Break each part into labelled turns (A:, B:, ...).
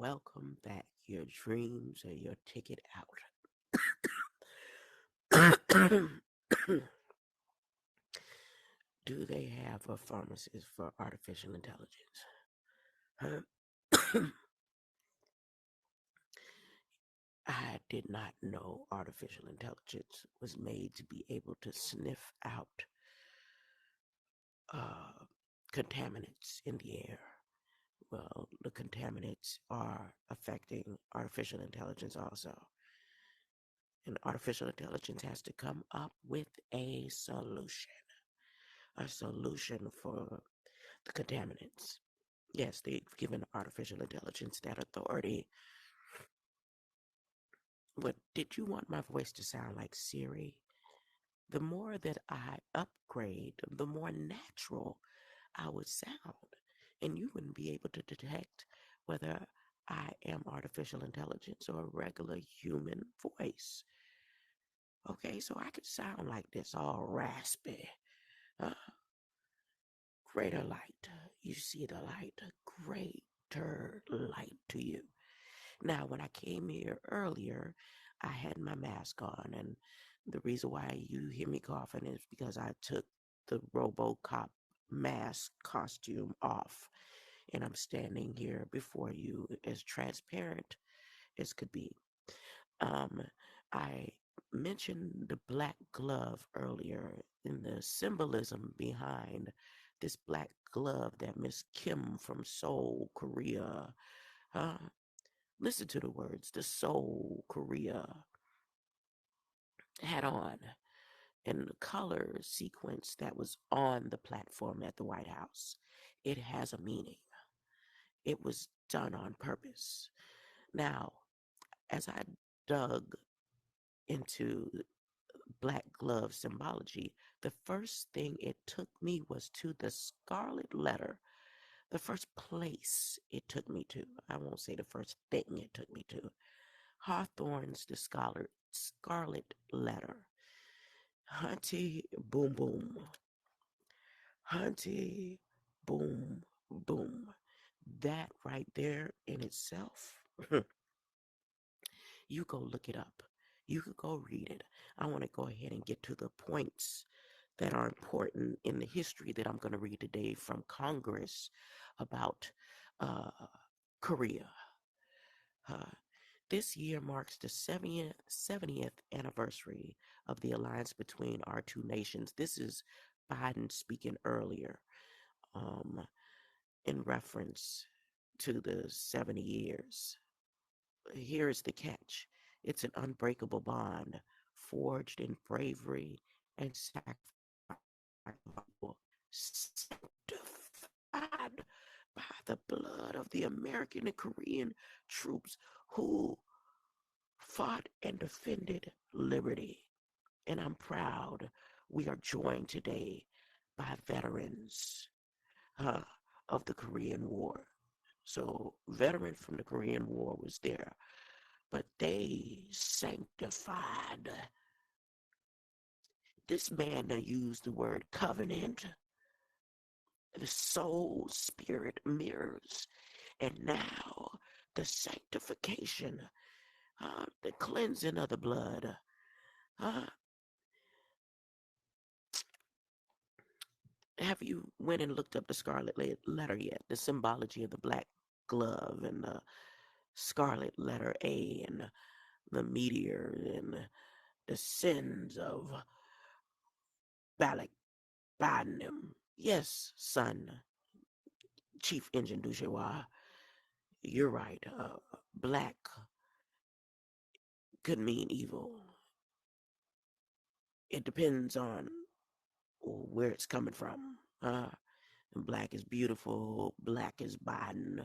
A: welcome back. Your dreams are your ticket out. Do they have a pharmacist for artificial intelligence? Huh? I did not know artificial intelligence was made to be able to sniff out uh, contaminants in the air. Well, the contaminants are affecting artificial intelligence also. And artificial intelligence has to come up with a solution for the contaminants. Yes, they've given artificial intelligence that authority. But did you want my voice to sound like Siri? The more that I upgrade, the more natural I would sound. And you wouldn't be able to detect whether I am artificial intelligence or a regular human voice. Okay, so I could sound like this, all raspy. Uh, Greater light. You see the light, greater light to you. Now, when I came here earlier, I had my mask on, and the reason why you hear me coughing is because I took the RoboCop mask costume off, and I'm standing here before you as transparent as could be. Um, I mentioned the black glove earlier in the symbolism behind this black glove that Miss Kim from Seoul, Korea, uh, listen to the words, the Seoul, Korea had on, and the color sequence that was on the platform at the White House. It has a meaning. It was done on purpose. Now, as I dug into black glove symbology, the first thing it took me was to the scarlet letter. The first place it took me to. I won't say the first thing it took me to. Hawthorne's The Scarlet Letter. Hunty boom boom. Hunty boom boom. That right there in itself, you go look it up. You could go read it. I want to go ahead and get to the points that are important in the history that I'm going to read today from Congress about uh, Korea. Uh, this year marks the 70th anniversary of the alliance between our two nations. This is Biden speaking earlier um, in reference to the 70 years. Here is the catch: it's an unbreakable bond forged in bravery and sanctified by the blood of the American and Korean troops who fought and defended liberty. And I'm proud we are joined today by veterans uh, of the Korean War. So, veteran from the Korean War was there, but they sanctified. This man that used the word covenant, the soul, spirit mirrors, and now the sanctification, the cleansing of the blood. Uh, have you went and looked up the scarlet letter yet? The symbology of the black glove and the scarlet letter A and the meteor and the sins of Balak Bynum. Yes, son, Chief Engine Duchewa, you're right. Black could mean evil. It depends on where it's coming from. Black is beautiful. Black is Biden.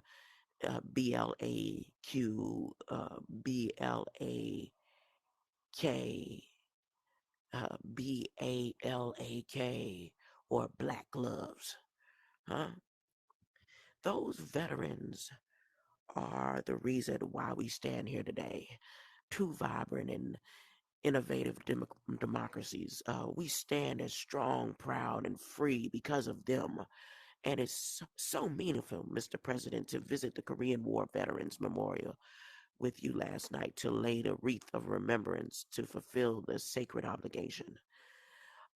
A: BLAQ, BLAK, BALAK, or Black Gloves. Huh? Those veterans are the reason why we stand here today. Two vibrant and innovative democracies. We stand as strong, proud, and free because of them. And it's so meaningful, Mr. President, to visit the Korean War Veterans Memorial with you last night to lay the wreath of remembrance to fulfill the sacred obligation.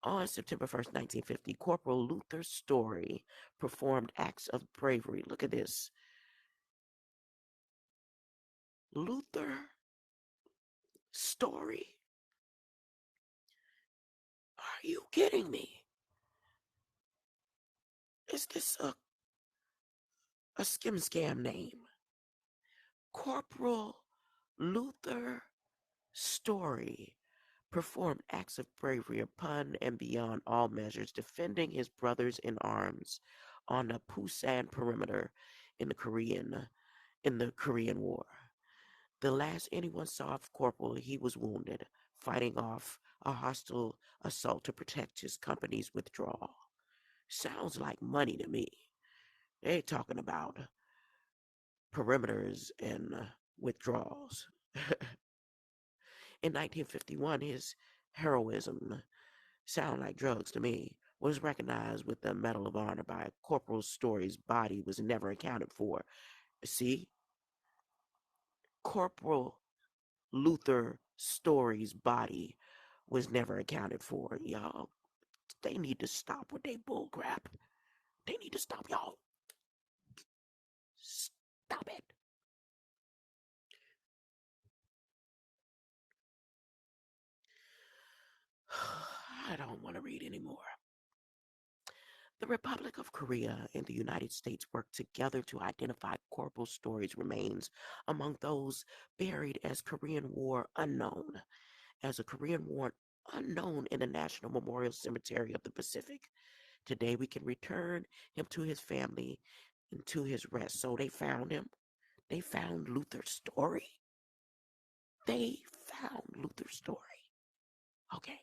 A: On September 1st, 1950, Corporal Luther Story performed acts of bravery. Look at this. Luther Story? Are you kidding me? Is this a skim scam name? Corporal Luther Story performed acts of bravery upon and beyond all measures, defending his brothers in arms on the Pusan perimeter in the Korean War. The last anyone saw of Corporal, he was wounded, fighting off a hostile assault to protect his company's withdrawal. Sounds like money to me. They ain't talking about perimeters and withdrawals. In 1951, his heroism, sound like drugs to me, was recognized with the Medal of Honor by Corporal Story's body was never accounted for. See? Corporal Luther Story's body was never accounted for. Y'all, they need to stop with their bull crap. They need to stop, y'all. Stop it. I don't want to read anymore. The Republic of Korea and the United States worked together to identify Corporal Story's remains among those buried as Korean War unknown, as a Korean War unknown in the National Memorial Cemetery of the Pacific. Today we can return him to his family and to his rest. So they found him. They found Luther's Story. They found Luther's Story. Okay.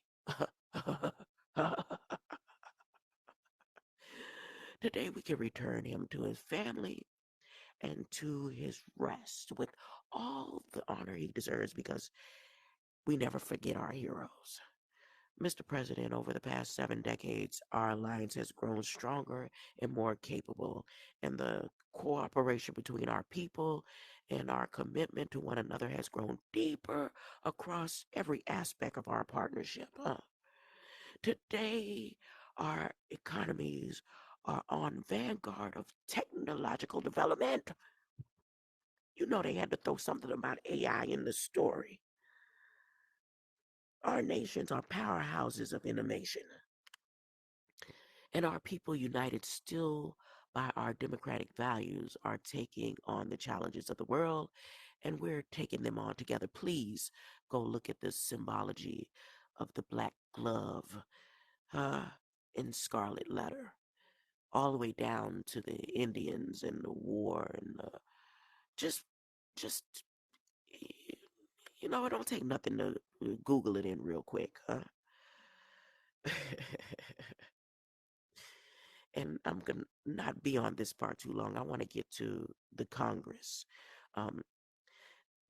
A: Today we can return him to his family and to his rest with all the honor he deserves because we never forget our heroes. Mr. President, over the past 7 decades, our alliance has grown stronger and more capable, and the cooperation between our people and our commitment to one another has grown deeper across every aspect of our partnership. Today, our economies are on vanguard of technological development. You know they had to throw something about AI in the story. Our nations are powerhouses of innovation. And our people, united still by our democratic values, are taking on the challenges of the world, and we're taking them on together. Please go look at the symbology of the black glove in Scarlet letter, all the way down to the Indians and the war and just, just it don't take nothing to Google it in real quick, huh? And I'm going to not be on this part too long. I want to get to the Congress. Um,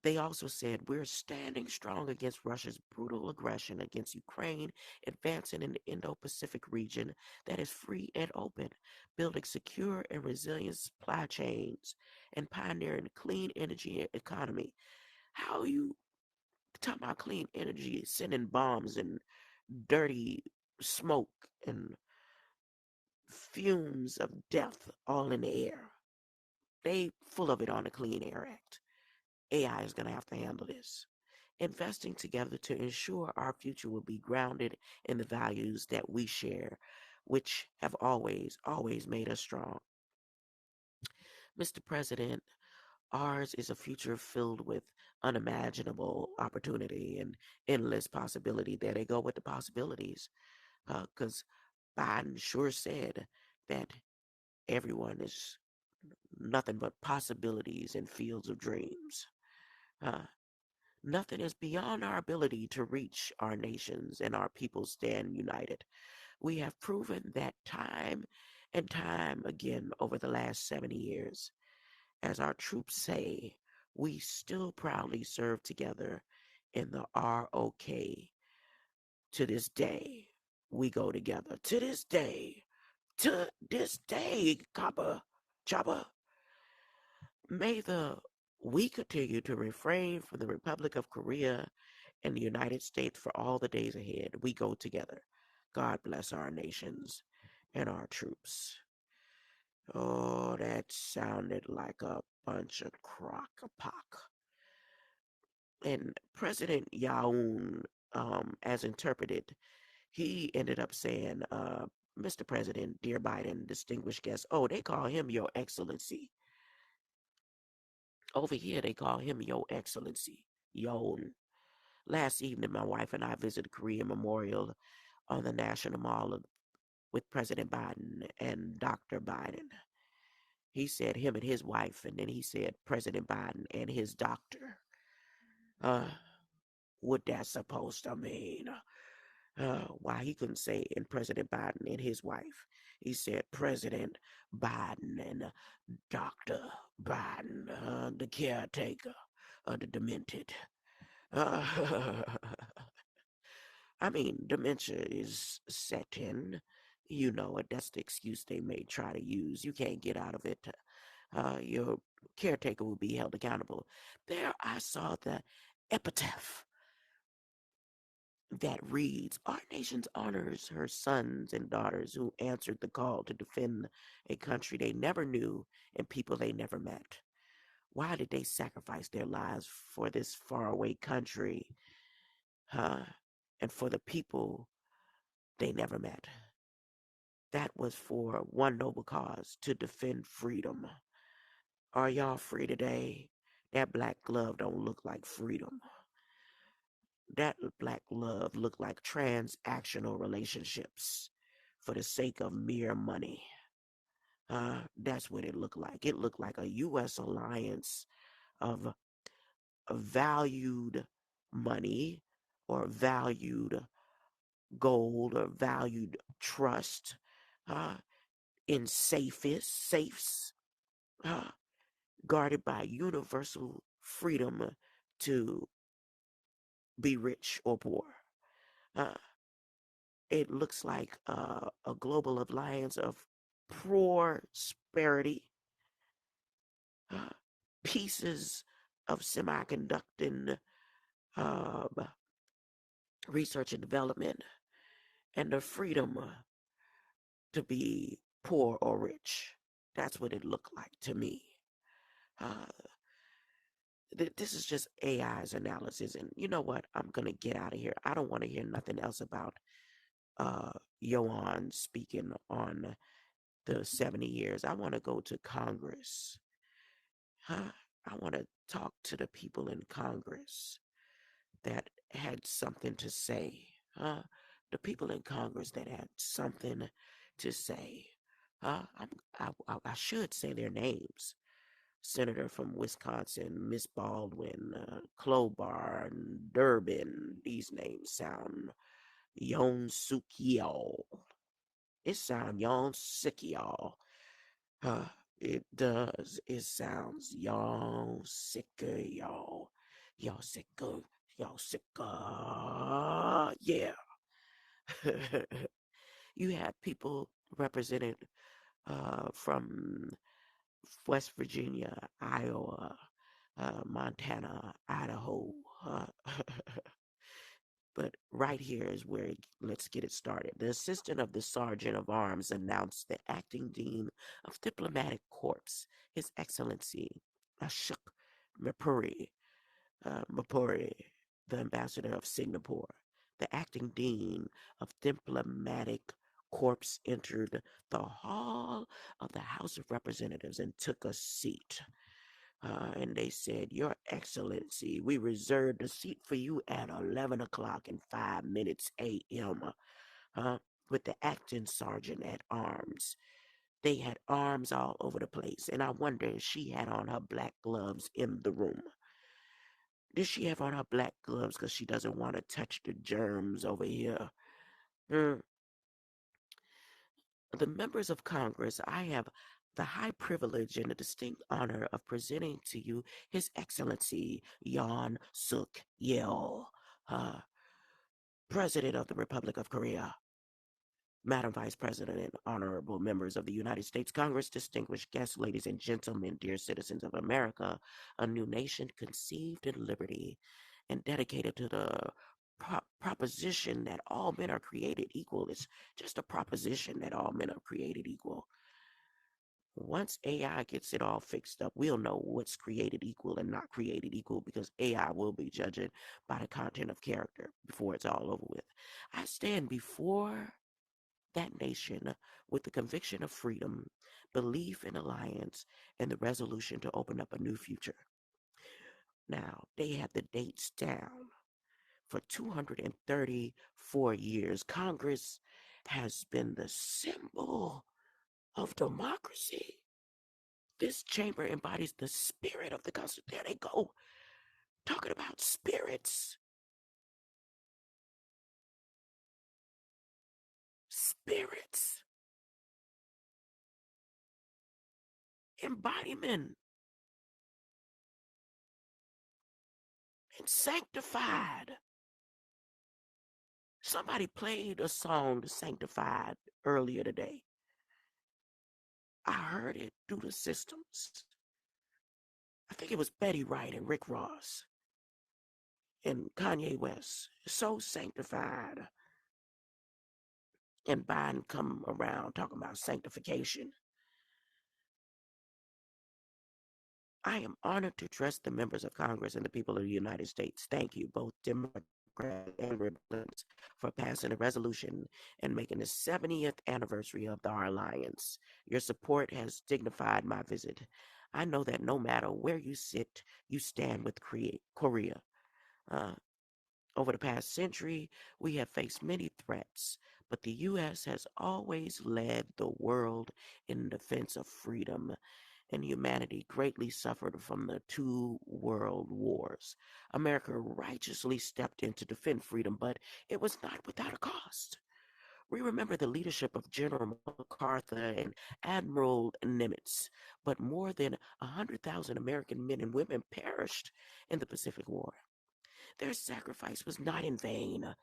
A: they also said we're standing strong against Russia's brutal aggression against Ukraine, advancing in the Indo-Pacific region that is free and open, building secure and resilient supply chains, and pioneering a clean energy economy. How are you talking about clean energy, sending bombs and dirty smoke and fumes of death all in the air? They full of it on the Clean Air Act. AI is going to have to handle this. Investing together to ensure our future will be grounded in the values that we share, which have always made us strong. Mr. President, ours is a future filled with unimaginable opportunity and endless possibility. There they go with the possibilities. Because Biden sure said that everyone is nothing but possibilities and fields of dreams. Nothing is beyond our ability to reach our nations and our people stand united. We have proven that time and time again over the last 70 years. As our troops say, we still proudly serve together in the ROK. To this day, we go together. To this day, to this day, Chopper, may the we continue to refrain from the Republic of Korea and the United States for all the days ahead. We go together. God bless our nations and our troops. Oh, that sounded like a bunch of crock-a-pock. And President Yaun, as interpreted, he ended up saying, Mr. President, dear Biden, distinguished guest. Oh, they call him Your Excellency. Over here, they call him Your Excellency. Yoon. Last evening, my wife and I visited Korean Memorial on the National Mall with President Biden and Dr. Biden. He said him and his wife, and then he said President Biden and his doctor. Uh, what that supposed to mean? Why he couldn't say in President Biden and his wife. He said President Biden and Dr. Biden, the caretaker of the demented. Uh, I mean, dementia is set in. You know it. That's the excuse they may try to use. You can't get out of it. Your caretaker will be held accountable. There, I saw the epitaph that reads, Our nation honors her sons and daughters who answered the call to defend a country they never knew and people they never met. Why did they sacrifice their lives for this faraway country, huh? And for the people they never met? That was for one noble cause, to defend freedom. Are y'all free today? That black glove don't look like freedom. That black glove look like transactional relationships for the sake of mere money. That's what it looked like. It looked like a U.S. alliance of valued money or valued gold or valued trust uh, in safes guarded by universal freedom to be rich or poor. Uh, it looks like a global alliance of prosperity, uh, pieces of semiconducting uh, research and development, and the freedom to be poor or rich. That's what it looked like to me. Uh, this is just AI's analysis, and you know what? I'm gonna get out of here. I don't want to hear nothing else about uh, Johan speaking on the 70 years. I want to go to Congress. Huh? I want to talk to the people in Congress that had something to say. The people in Congress that had something to say. I should say their names. Senator from Wisconsin, Miss Baldwin, Klobuchar, and Durbin. These names sound Yon Suk Yeol. It sounds Yon Suk Yeol. Uh, it does. It sounds Yon Sicker Y'all. Y'all sicker. Y'all sicker. Yeah. You have people represented from West Virginia, Iowa, Montana, Idaho. Uh, but right here is where let's get it started. The assistant of the sergeant of arms announced the acting dean of diplomatic corps, His Excellency Ashok Mapuri, the ambassador of Singapore. The acting dean of diplomatic corps entered the hall of the House of Representatives and took a seat. And they said, Your Excellency, we reserved a seat for you at 11 o'clock and 5 minutes a.m. With the acting sergeant at arms. They had arms all over the place, and I wonder if she had on her black gloves in the room. Did she have on her black gloves because she doesn't want to touch the germs over here? Hmm. The members of Congress, I have the high privilege and the distinct honor of presenting to you His Excellency Yoon Suk Yeol, President of the Republic of Korea. Madam Vice President and honorable members of the United States Congress, distinguished guests, ladies and gentlemen, dear citizens of America, a new nation conceived in liberty and dedicated to the proposition that all men are created equal. It's just a proposition that all men are created equal. Once AI gets it all fixed up, we'll know what's created equal and not created equal because AI will be judging by the content of character before it's all over with. I stand before that nation with the conviction of freedom, belief in alliance, and the resolution to open up a new future. Now, they have the dates down. For 234 years, Congress has been the symbol of democracy. This chamber embodies the spirit of the Constitution. There they go, talking about spirits. Spirits. Embodiment. And sanctified. Somebody played a song, Sanctified, earlier today. I heard it through the systems. I think it was Betty Wright and Rick Ross and Kanye West. So sanctified. And Biden come around talking about sanctification. I am honored to address the members of Congress and the people of the United States. Thank you, both Democrats and Republicans, for passing a resolution and making the 70th anniversary of our alliance. Your support has dignified my visit. I know that no matter where you sit, you stand with Korea. Uh, Over the past century, we have faced many threats, but the U.S. has always led the world in defense of freedom, and humanity greatly suffered from the two world wars. America righteously stepped in to defend freedom, but it was not without a cost. We remember the leadership of General MacArthur and Admiral Nimitz, but more than 100,000 American men and women perished in the Pacific War. Their sacrifice was not in vain.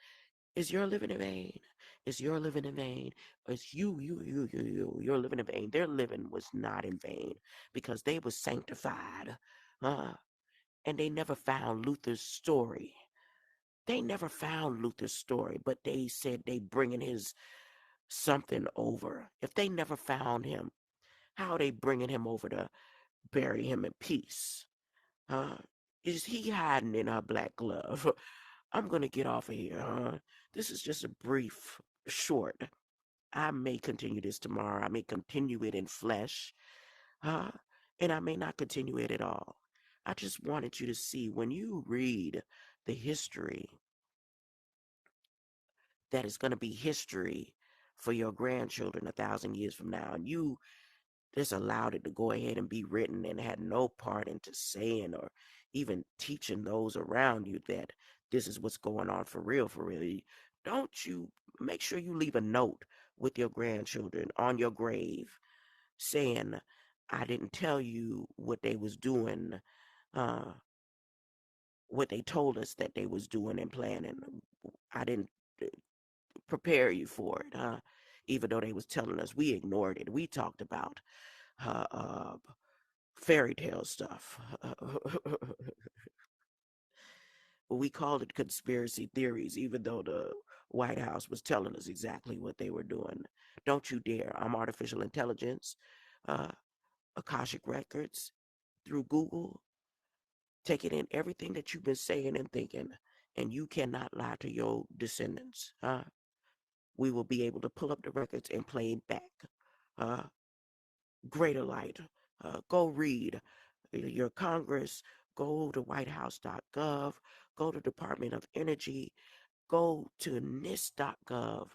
A: Is your living in vain? Is your living in vain? Is you're living in vain? Their living was not in vain because they were sanctified. Uh, and they never found Luther's story. They never found Luther's story, but they said they bringing his something over. If they never found him, how are they bringing him over to bury him in peace? Is he hiding in her black glove? I'm going to get off of here. This is just a brief, short. I may continue this tomorrow. I may continue it in flesh. Uh, and I may not continue it at all. I just wanted you to see when you read the history that is going to be history for your grandchildren 1,000 years from now, and you just allowed it to go ahead and be written and had no part into saying or even teaching those around you that this is what's going on for real, for real. Don't you make sure you leave a note with your grandchildren on your grave saying, I didn't tell you what they was doing, uh, what they told us that they was doing and planning. I didn't prepare you for it, huh? Even though they was telling us, we ignored it. We talked about fairy tale stuff. We called it conspiracy theories, even though the White House was telling us exactly what they were doing. Don't you dare. I'm artificial intelligence, uh, Akashic Records, through Google, taking in everything that you've been saying and thinking, and you cannot lie to your descendants. We will be able to pull up the records and play it back. Uh, Greater light. Go read your Congress. Go to whitehouse.gov. Go to Department of Energy. Go to NIST.gov.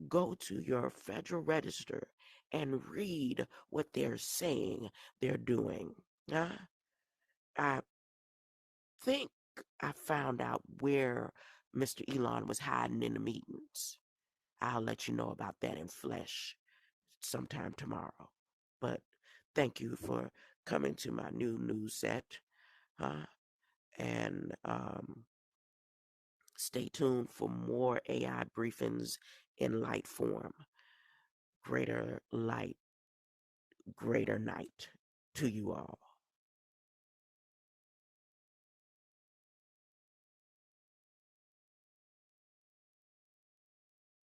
A: Go to your Federal Register and read what they're saying they're doing. I think I found out where Mr. Elon was hiding in the meetings. I'll let you know about that in flesh sometime tomorrow. But thank you for coming to my new news set. And stay tuned for more AI briefings in light form. greater light, greater night to you all.